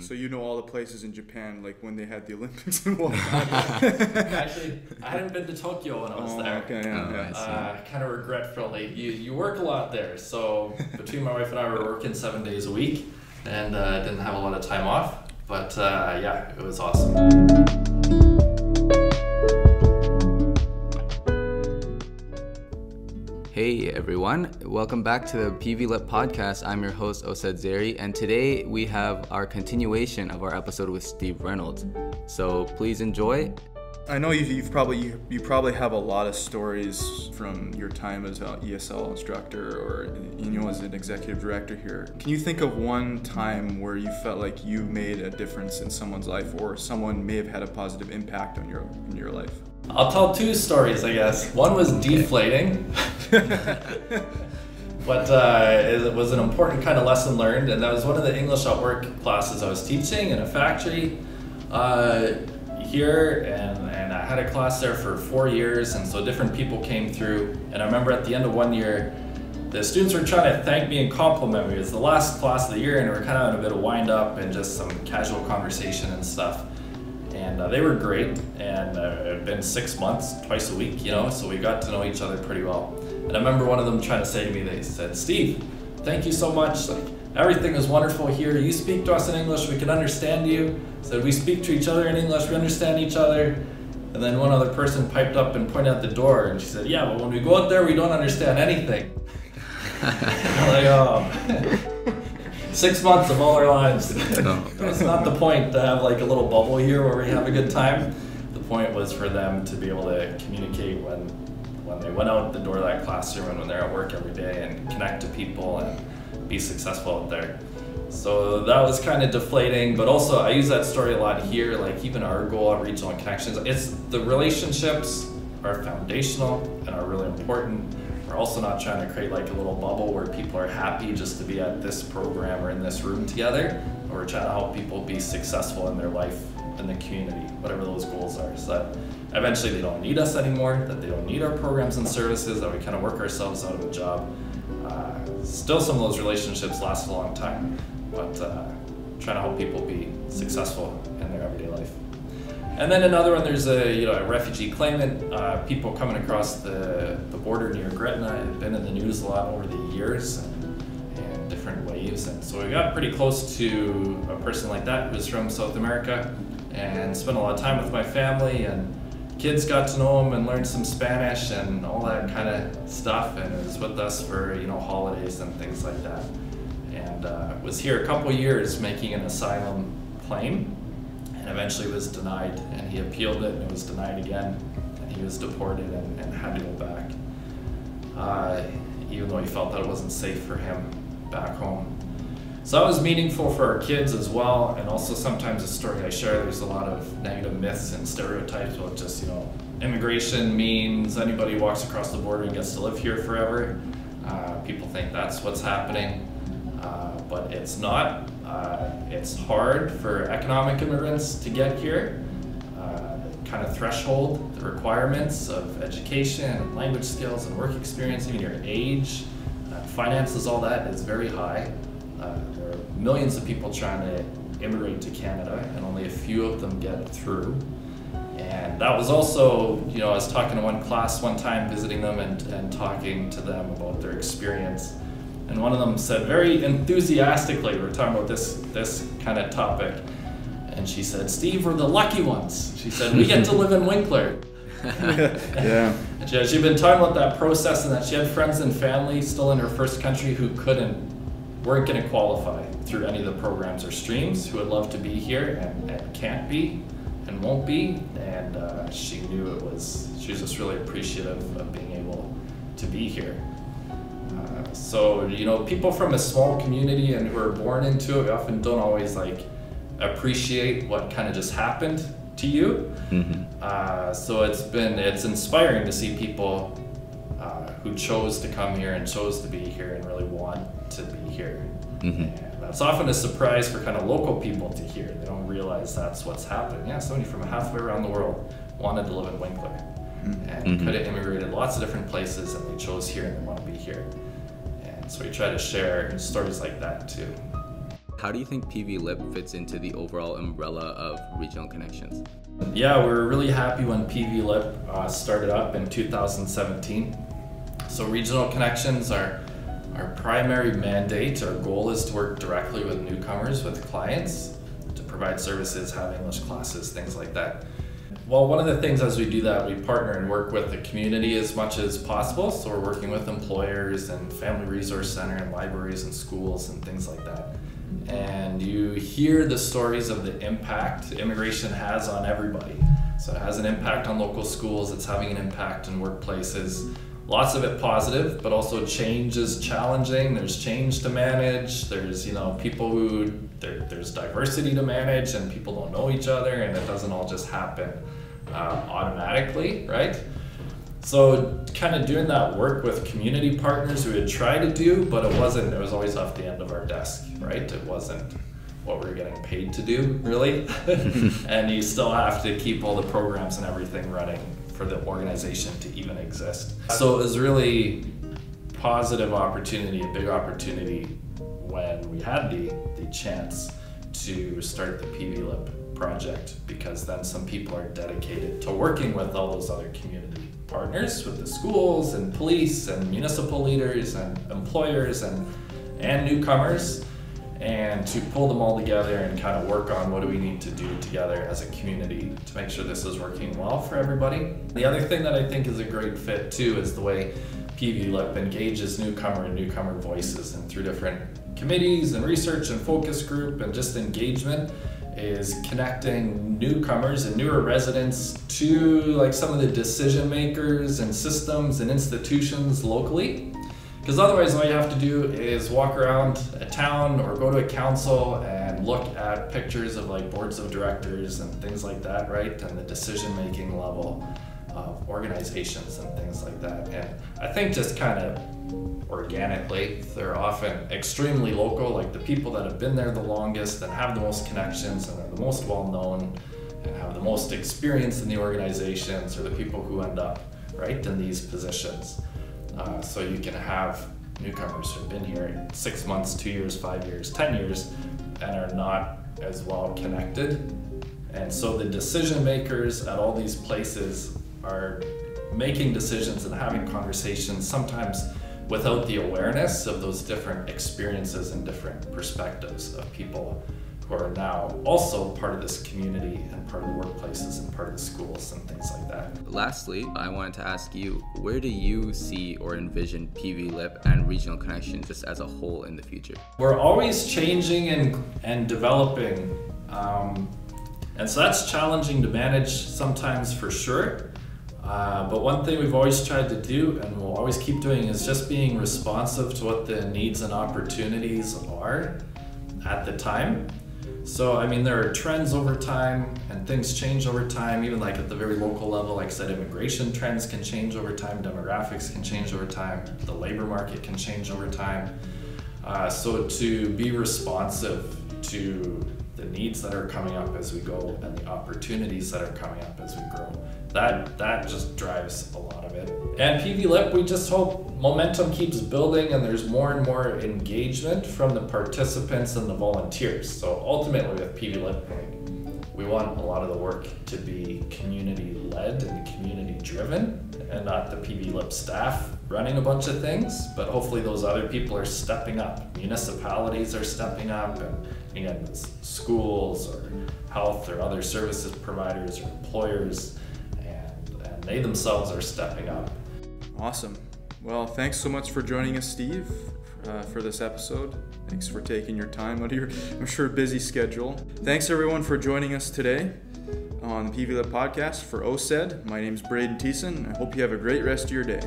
So you know all the places in Japan, like when they had the Olympics and whatnot. Actually, I hadn't been to Tokyo when I was there. Okay, yeah. Kind of regretfully. You work a lot there, so between my wife and I, we were working 7 days a week, and didn't have a lot of time off. But yeah, it was awesome. Hey everyone, welcome back to the PVLIP podcast. I'm your host Osed Zeri, and today we have our continuation of our episode with Steve Reynolds. So please enjoy. I know you probably have a lot of stories from your time as an ESL instructor or as an executive director here. Can you think of one time where you felt like you made a difference in someone's life, or someone may have had a positive impact on your life? I'll tell two stories, I guess. One was deflating, but it was an important kind of lesson learned, and that was one of the English at Work classes I was teaching in a factory here, and I had a class there for 4 years, and so different people came through, and I remember at the end of 1 year, the students were trying to thank me and compliment me. It was the last class of the year, and we were kind of having a bit of wind up and just some casual conversation and stuff. And they were great, and it had been 6 months, twice a week, so we got to know each other pretty well. And I remember one of them trying to say to me, they said, "Steve, thank you so much. Like, everything is wonderful here. You speak to us in English, we can understand you." Said, "We speak to each other in English, we understand each other." And then one other person piped up and pointed out the door, and she said, "Yeah, but when we go out there, we don't understand anything." I'm like, oh. 6 months of all our lives. It's not the point to have like a little bubble here where we have a good time. The point was for them to be able to communicate when they went out the door of that classroom and when they're at work every day, and connect to people and be successful out there. So that was kind of deflating, but also I use that story a lot here, like even our goal at Regional Connections. It's the relationships are foundational and are really important. We're also not trying to create like a little bubble where people are happy just to be at this program or in this room together. We're trying to help people be successful in their life, in the community, whatever those goals are, so that eventually they don't need us anymore, that they don't need our programs and services, that we kind of work ourselves out of a job. Still, some of those relationships last a long time, but trying to help people be successful in their everyday life. And then another one, there's a refugee claimant, people coming across the border near Gretna. Have been in the news a lot over the years and different waves. And so we got pretty close to a person like that who was from South America, and spent a lot of time with my family, and kids got to know him and learned some Spanish and all that kind of stuff, and was with us for holidays and things like that. And was here a couple years making an asylum claim, and eventually was denied, and he appealed it and it was denied again, and he was deported and had to go back, even though he felt that it wasn't safe for him back home. So that was meaningful for our kids as well, and also sometimes the story I share, there's a lot of negative myths and stereotypes about just, immigration means anybody who walks across the border and gets to live here forever. People think that's what's happening, but it's not. It's hard for economic immigrants to get here. The kind of threshold, the requirements of education and language skills and work experience, even your age, finances, all that is very high. There are millions of people trying to immigrate to Canada, and only a few of them get through. And that was also, I was talking to one class one time, visiting them and talking to them about their experience. And one of them said very enthusiastically, we were talking about this kind of topic, and she said, "Steve, we're the lucky ones." She said, "We get to live in Winkler." Yeah. And she'd been talking about that process, and that she had friends and family still in her first country who weren't going to qualify through any of the programs or streams, who would love to be here and can't be and won't be. And she knew she was just really appreciative of being able to be here. So, people from a small community and who are born into it, we often don't always appreciate what kind of just happened to you. Mm-hmm. So it's inspiring to see people who chose to come here and chose to be here and really want to be here. Mm-hmm. And that's often a surprise for kind of local people to hear. They don't realize that's what's happening. Yeah, somebody from halfway around the world wanted to live in Winkler, and could have immigrated lots of different places, and they chose here and they want to be here. And so we try to share stories like that too. How do you think PVLIP fits into the overall umbrella of Regional Connections? Yeah, we were really happy when PVLIP started up in 2017. So Regional Connections are our primary mandate. Our goal is to work directly with newcomers, with clients, to provide services, have English classes, things like that. Well, one of the things as we do that, we partner and work with the community as much as possible. So we're working with employers and Family Resource Center and libraries and schools and things like that. And you hear the stories of the impact immigration has on everybody. So it has an impact on local schools, it's having an impact in workplaces. Lots of it positive, but also change is challenging. There's change to manage. There's, people who, there's diversity to manage, and people don't know each other, and it doesn't all just happen automatically, right? So kind of doing that work with community partners we would try to do, but it was always off the end of our desk, right? It wasn't what we were getting paid to do, really. And you still have to keep all the programs and everything running for the organization to even exist. So it was really positive opportunity, a big opportunity when we had the chance to start the PVLIP project, because then some people are dedicated to working with all those other community partners, with the schools and police and municipal leaders and employers and newcomers, and to pull them all together and kind of work on what do we need to do together as a community to make sure this is working well for everybody. The other thing that I think is a great fit too is the way PVLIP engages newcomer and newcomer voices, and through different committees and research and focus group and just engagement is connecting newcomers and newer residents to like some of the decision makers and systems and institutions locally. Because otherwise all you have to do is walk around a town or go to a council and look at pictures of like boards of directors and things like that, right? And the decision-making level of organizations and things like that. And I think just kind of organically, they're often extremely local, like the people that have been there the longest and have the most connections and are the most well-known and have the most experience in the organizations are the people who end up, right, in these positions. So you can have newcomers who've been here 6 months, 2 years, 5 years, 10 years, and are not as well connected. And so the decision makers at all these places are making decisions and having conversations, sometimes without the awareness of those different experiences and different perspectives of people who are now also part of this community and part of the workplaces and part of the schools and things like that. Lastly, I wanted to ask you, where do you see or envision PVLIP and Regional Connection just as a whole in the future? We're always changing and developing, and so that's challenging to manage sometimes for sure. But one thing we've always tried to do and we'll always keep doing is just being responsive to what the needs and opportunities are at the time. So, I mean, there are trends over time and things change over time, even like at the very local level. Like I said, immigration trends can change over time, demographics can change over time, the labor market can change over time. So to be responsive to the needs that are coming up as we go and the opportunities that are coming up as we grow, that just drives a lot of it. And PVLIP, we just hope momentum keeps building and there's more and more engagement from the participants and the volunteers. So ultimately with PVLIP, we want a lot of the work to be community-led and community-driven, and not the PVLIP staff running a bunch of things, but hopefully those other people are stepping up. Municipalities are stepping up, and again, schools or health or other services providers or employers, and they themselves are stepping up. Awesome. Well, thanks so much for joining us, Steve, for this episode. Thanks for taking your time out of your, I'm sure, busy schedule. Thanks everyone for joining us today on the PVLIP podcast for OSED. My name is Braden Thiessen. I hope you have a great rest of your day.